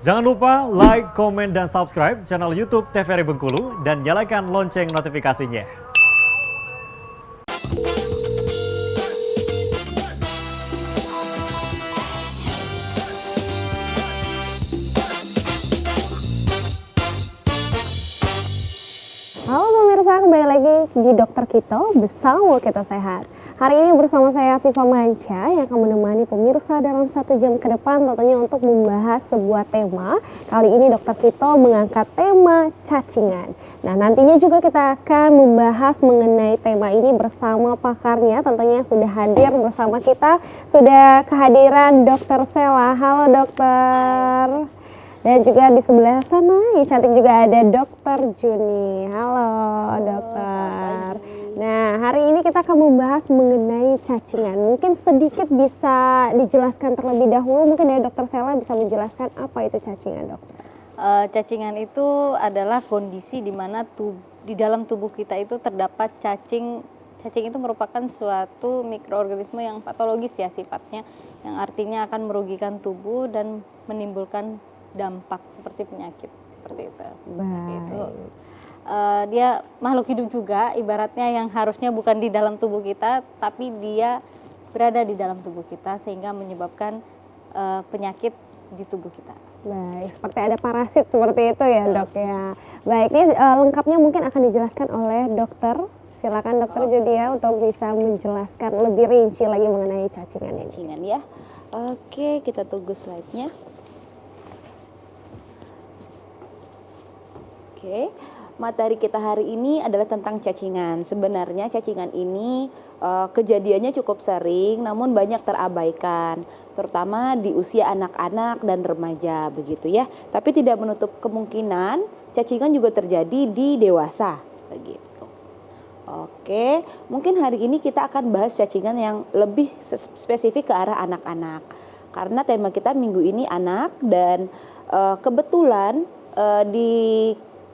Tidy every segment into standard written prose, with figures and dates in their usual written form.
Jangan lupa like, komen, dan subscribe channel YouTube TVRI Bengkulu dan nyalakan lonceng notifikasinya. Halo pemirsa, kembali lagi di Dokter Kito bersama Kita Sehat. Hari ini bersama saya Viva Manca yang akan menemani pemirsa dalam 1 jam ke depan tentunya untuk membahas sebuah tema. Kali ini Dokter Kito mengangkat tema cacingan. Nah, nantinya juga kita akan membahas mengenai tema ini bersama pakarnya, tentunya sudah hadir bersama kita. Sudah kehadiran Dokter Sela. Halo dokter. Dan juga di sebelah sana yang cantik juga ada Dokter Juni. Halo dokter. Nah, hari ini kita akan membahas mengenai cacingan. Mungkin sedikit bisa dijelaskan terlebih dahulu, mungkin dari Dokter Sela bisa menjelaskan apa itu cacingan, dokter. Cacingan itu adalah kondisi di mana di dalam tubuh kita itu terdapat cacing. Cacing itu merupakan suatu mikroorganisme yang patologis ya sifatnya, yang artinya akan merugikan tubuh dan menimbulkan dampak seperti penyakit seperti itu. Itu dia makhluk hidup juga, ibaratnya yang harusnya bukan di dalam tubuh kita, tapi dia berada di dalam tubuh kita sehingga menyebabkan penyakit di tubuh kita. Baik, seperti ada parasit seperti itu ya dok ya. Baik, ini lengkapnya mungkin akan dijelaskan oleh dokter. Silakan dokter Judia untuk bisa menjelaskan lebih rinci lagi mengenai cacingan ini. Cacingan ya. Oke, kita tunggu slide-nya. Oke, materi kita hari ini adalah tentang cacingan. Sebenarnya cacingan ini kejadiannya cukup sering, namun banyak terabaikan, terutama di usia anak-anak dan remaja begitu ya. Tapi tidak menutup kemungkinan cacingan juga terjadi di dewasa begitu. Oke, mungkin hari ini kita akan bahas cacingan yang lebih spesifik ke arah anak-anak. Karena tema kita minggu ini anak dan kebetulan di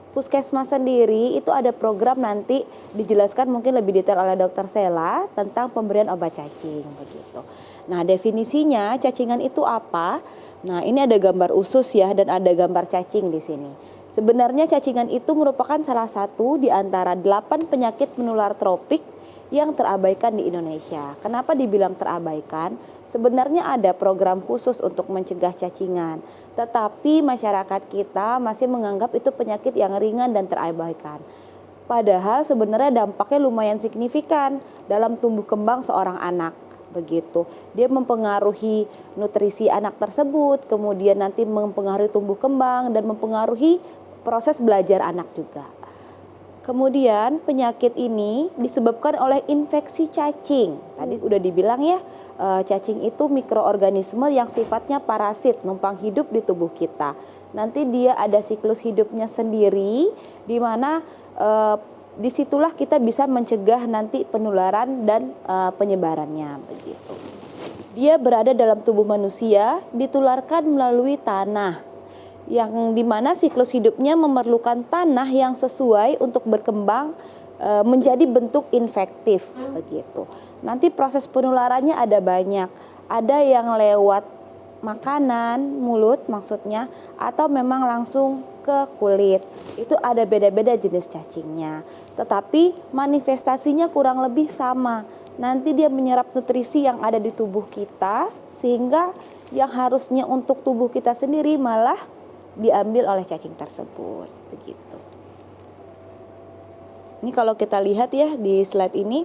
Puskesmas sendiri itu ada program nanti dijelaskan mungkin lebih detail oleh Dokter Sela tentang pemberian obat cacing begitu. Nah, definisinya cacingan itu apa? Nah, ini ada gambar usus ya dan ada gambar cacing di sini. Sebenarnya cacingan itu merupakan salah satu di antara 8 penyakit menular tropik yang terabaikan di Indonesia. Kenapa dibilang terabaikan? Sebenarnya ada program khusus untuk mencegah cacingan, tetapi masyarakat kita masih menganggap itu penyakit yang ringan dan terabaikan. Padahal sebenarnya dampaknya lumayan signifikan dalam tumbuh kembang seorang anak. Begitu, dia mempengaruhi nutrisi anak tersebut, kemudian nanti mempengaruhi tumbuh kembang dan mempengaruhi proses belajar anak juga. Kemudian penyakit ini disebabkan oleh infeksi cacing. Tadi udah dibilang ya, cacing itu mikroorganisme yang sifatnya parasit, numpang hidup di tubuh kita. Nanti dia ada siklus hidupnya sendiri, di mana disitulah kita bisa mencegah nanti penularan dan penyebarannya begitu. Dia berada dalam tubuh manusia, ditularkan melalui tanah, yang dimana siklus hidupnya memerlukan tanah yang sesuai untuk berkembang menjadi bentuk infektif begitu. Nanti proses penularannya ada banyak, ada yang lewat makanan, mulut maksudnya, atau memang langsung ke kulit. Itu ada beda-beda jenis cacingnya, tetapi manifestasinya kurang lebih sama. Nanti dia menyerap nutrisi yang ada di tubuh kita, sehingga yang harusnya untuk tubuh kita sendiri malah diambil oleh cacing tersebut begitu. Ini kalau kita lihat ya di slide ini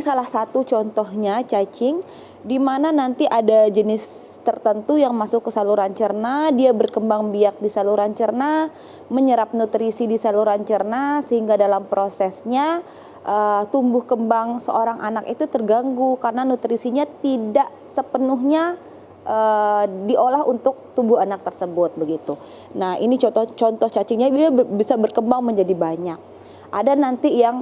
salah satu contohnya cacing di mana nanti ada jenis tertentu yang masuk ke saluran cerna, dia berkembang biak di saluran cerna, menyerap nutrisi di saluran cerna sehingga dalam prosesnya tumbuh kembang seorang anak itu terganggu karena nutrisinya tidak sepenuhnya diolah untuk tubuh anak tersebut begitu. Nah, ini contoh cacingnya dia bisa berkembang menjadi banyak. Ada nanti yang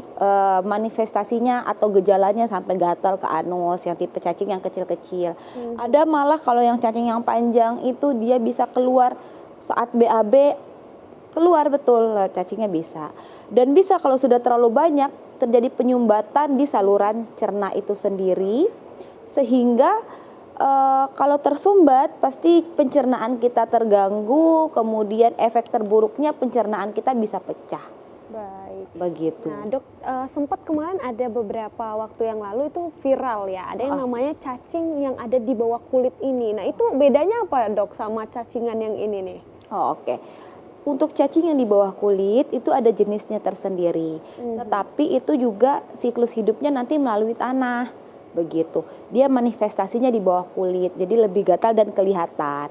manifestasinya atau gejalanya sampai gatal ke anus, yang tipe cacing yang kecil-kecil. Ada malah kalau yang cacing yang panjang itu dia bisa keluar saat BAB, keluar betul cacingnya bisa. Dan bisa kalau sudah terlalu banyak terjadi penyumbatan di saluran cerna itu sendiri sehingga Kalau tersumbat pasti pencernaan kita terganggu, kemudian efek terburuknya pencernaan kita bisa pecah. Baik. Begitu. Nah dok, sempat kemarin ada beberapa waktu yang lalu itu viral ya, ada yang namanya cacing yang ada di bawah kulit ini. Nah itu bedanya apa dok sama cacingan yang ini nih? Oke. Untuk cacing yang di bawah kulit itu ada jenisnya tersendiri. Tetapi itu juga siklus hidupnya nanti melalui tanah. Begitu. Dia manifestasinya di bawah kulit, jadi lebih gatal dan kelihatan.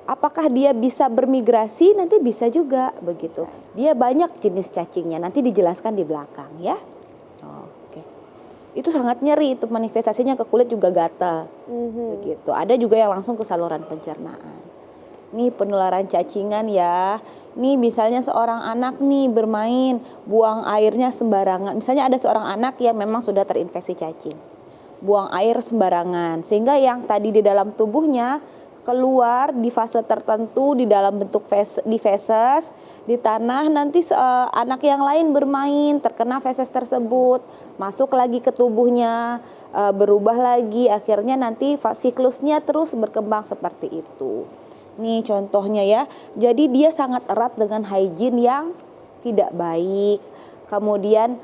Apakah dia bisa bermigrasi? Nanti bisa juga begitu. Dia banyak jenis cacingnya, nanti dijelaskan di belakang ya. Oke. Itu sangat nyeri, itu manifestasinya ke kulit juga gatal. Begitu. Ada juga yang langsung ke saluran pencernaan. Nih penularan cacingan ya. Nih misalnya seorang anak nih bermain, buang airnya sembarangan. Misalnya ada seorang anak yang memang sudah terinfeksi cacing. Buang air sembarangan. Sehingga yang tadi di dalam tubuhnya keluar di fase tertentu di dalam bentuk di feses, di tanah, nanti anak yang lain bermain terkena feses tersebut, masuk lagi ke tubuhnya, berubah lagi, akhirnya nanti siklusnya terus berkembang seperti itu. Nih contohnya ya, jadi dia sangat erat dengan hygiene yang tidak baik, kemudian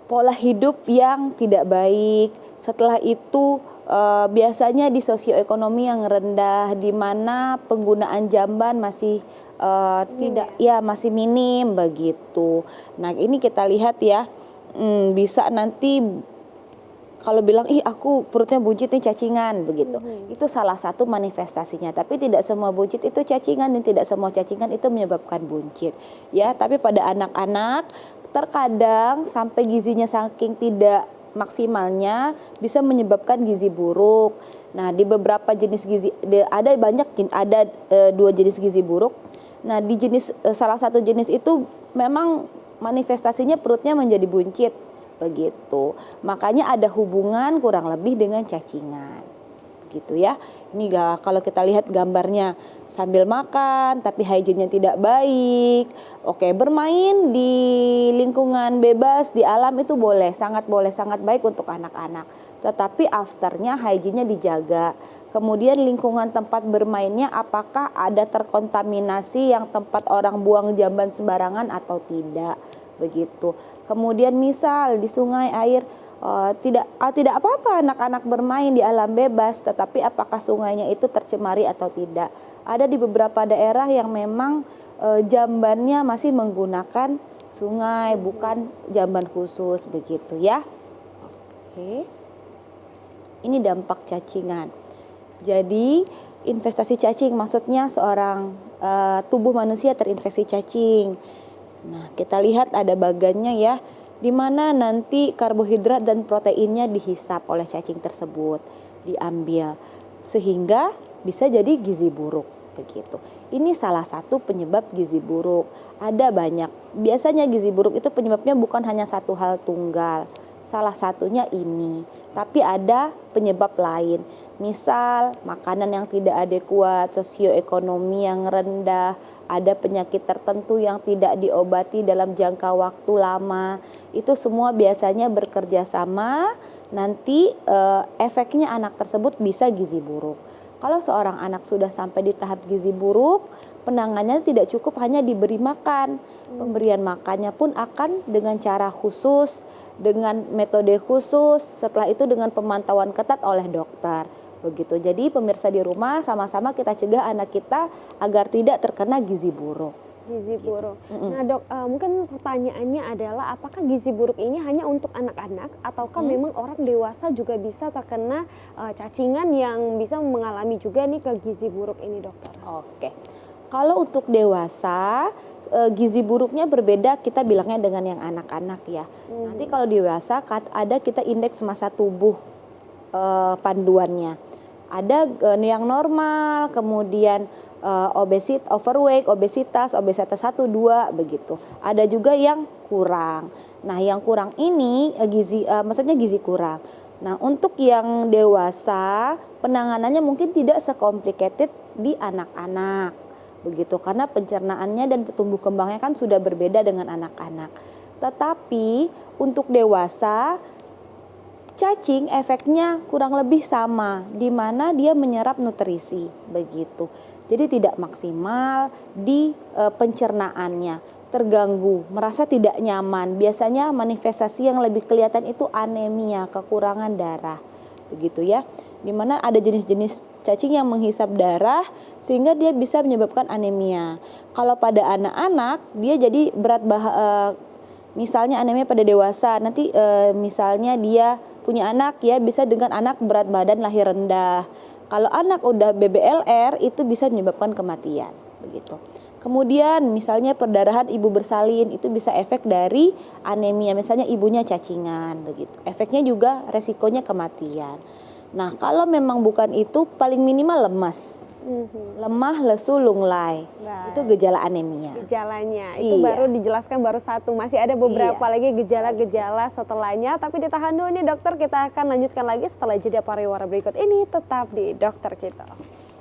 pola hidup yang tidak baik. Setelah itu biasanya di sosioekonomi yang rendah, di mana penggunaan jamban masih masih minim begitu. Nah ini kita lihat ya, bisa nanti kalau bilang, ih aku perutnya buncit nih cacingan begitu. Itu salah satu manifestasinya. Tapi tidak semua buncit itu cacingan dan tidak semua cacingan itu menyebabkan buncit. Ya, tapi pada anak-anak terkadang sampai gizinya saking tidak maksimalnya bisa menyebabkan gizi buruk. Nah, di beberapa jenis gizi ada dua jenis gizi buruk. Nah, di salah satu jenis itu memang manifestasinya perutnya menjadi buncit. Begitu, makanya ada hubungan kurang lebih dengan cacingan gitu ya. Ini kalau kita lihat gambarnya sambil makan tapi hygiene-nya tidak baik. Oke, bermain di lingkungan bebas di alam itu boleh sangat baik untuk anak-anak, tetapi afternya hygiene-nya dijaga. Kemudian lingkungan tempat bermainnya apakah ada terkontaminasi yang tempat orang buang jamban sembarangan atau tidak begitu. Kemudian misal di sungai air tidak apa-apa anak-anak bermain di alam bebas, tetapi apakah sungainya itu tercemari atau tidak. Ada di beberapa daerah yang memang jambannya masih menggunakan sungai, bukan jamban khusus begitu ya. Oke. Ini dampak cacingan. Jadi investasi cacing maksudnya seorang tubuh manusia terinfeksi cacing. Nah, kita lihat ada bagannya ya, di mana nanti karbohidrat dan proteinnya dihisap oleh cacing tersebut, diambil, sehingga bisa jadi gizi buruk begitu. Ini salah satu penyebab gizi buruk. Ada banyak. Biasanya gizi buruk itu penyebabnya bukan hanya satu hal tunggal. Salah satunya ini, tapi ada penyebab lain. Misal makanan yang tidak adekuat, sosioekonomi yang rendah, ada penyakit tertentu yang tidak diobati dalam jangka waktu lama. Itu semua biasanya bekerja sama, nanti efeknya anak tersebut bisa gizi buruk. Kalau seorang anak sudah sampai di tahap gizi buruk, penanganannya tidak cukup hanya diberi makan. Pemberian makannya pun akan dengan cara khusus, dengan metode khusus, setelah itu dengan pemantauan ketat oleh dokter. Begitu. Jadi pemirsa di rumah sama-sama kita cegah anak kita agar tidak terkena gizi buruk. Gizi buruk. Nah dok, mungkin pertanyaannya adalah apakah gizi buruk ini hanya untuk anak-anak ataukah memang orang dewasa juga bisa terkena cacingan yang bisa mengalami juga nih ke gizi buruk ini dokter? Oke. Kalau untuk dewasa gizi buruknya berbeda, kita bilangnya dengan yang anak-anak ya. Nanti kalau dewasa ada kita indeks massa tubuh panduannya. Ada yang normal, kemudian overweight, obesitas 1, 2 begitu. Ada juga yang kurang. Nah, yang kurang ini maksudnya gizi kurang. Nah, untuk yang dewasa penanganannya mungkin tidak sekomplikated di anak-anak. Begitu, karena pencernaannya dan tumbuh kembangnya kan sudah berbeda dengan anak-anak. Tetapi untuk dewasa Cacing efeknya kurang lebih sama, di mana dia menyerap nutrisi begitu. Jadi tidak maksimal di pencernaannya, terganggu, merasa tidak nyaman. Biasanya manifestasi yang lebih kelihatan itu anemia, kekurangan darah, begitu ya. Di mana ada jenis-jenis cacing yang menghisap darah sehingga dia bisa menyebabkan anemia. Kalau pada anak-anak dia jadi misalnya anemia pada dewasa, nanti misalnya dia punya anak ya, bisa dengan anak berat badan lahir rendah. Kalau anak udah BBLR itu bisa menyebabkan kematian begitu. Kemudian misalnya perdarahan ibu bersalin itu bisa efek dari anemia, misalnya ibunya cacingan begitu. Efeknya juga resikonya kematian. Nah, kalau memang bukan itu, paling minimal lemas. Lemah, lesu, lunglai. Baik. Itu gejala anemia. Gejalanya itu Iya. baru dijelaskan baru satu, masih ada beberapa Iya. lagi gejala-gejala setelahnya, tapi ditahan dulu nih dokter, kita akan lanjutkan lagi setelah jeda pariwara berikut ini, tetap di Dokter Kita.